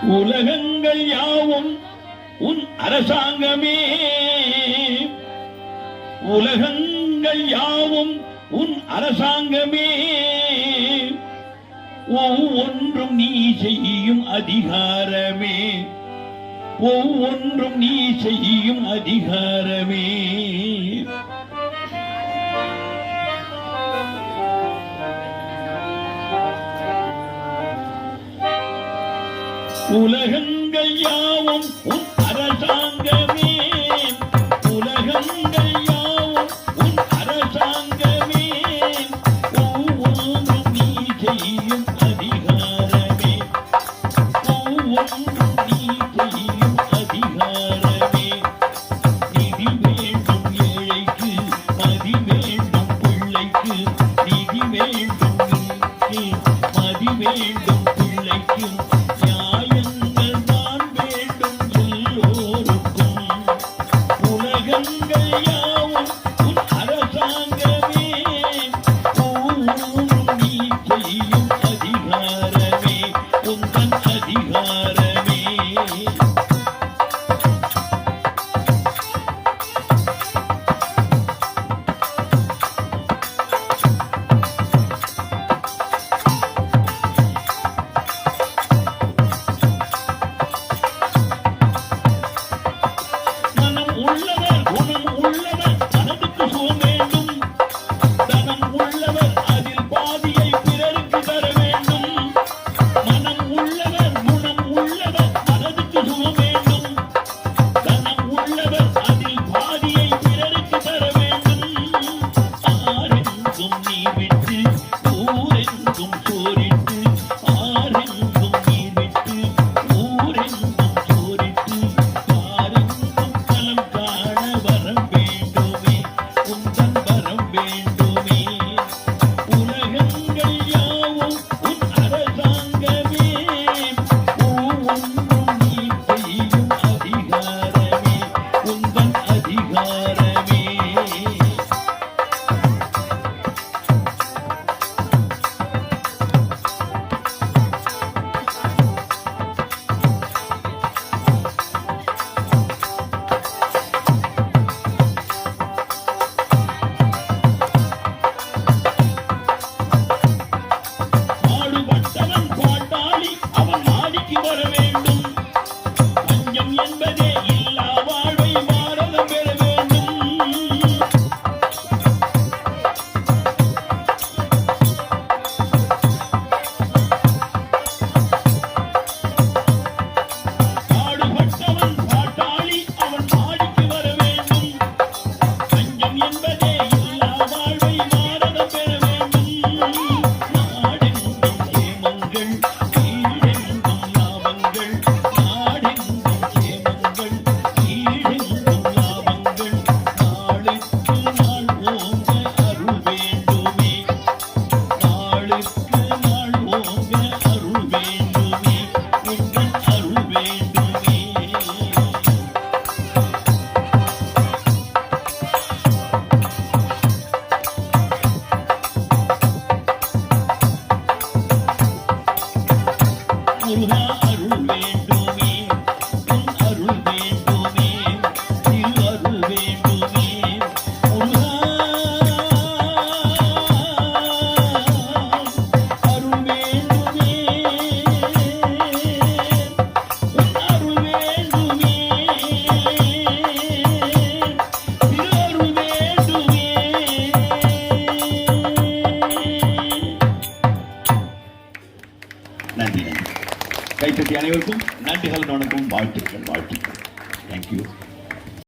உலகங்கள் யாவும் உன் அரசாங்கமே, உலகங்கள் யாவும் உன் அரசாங்கமே, ஒவ்வொன்றும் நீ செய்யும் அதிகாரமே, ஒவ்வொன்றும் நீ செய்யும் அதிகாரமே. உலகங்கள் யாவும் உன் அரசாங்கமே, உலகங்கள் யாவும் உன் அரசாங்கமே, ஒவ்வொன்றும் நீ செய்யும் அதிகாரமே, ஒவ்வொன்றும் நீ செய்யும் அதிகாரமே. நிதி வேண்டும் ஏழைக்கு, மதி வேண்டும் பிள்ளைக்கு, நிதி வேண்டும் மதி வேண்டும் பிள்ளைக்கு, நன்றி. கைத்தட்டி அனைவருக்கும் நன்றிகள், வணக்கம், வாழ்த்துக்கள். தேங்க்யூ.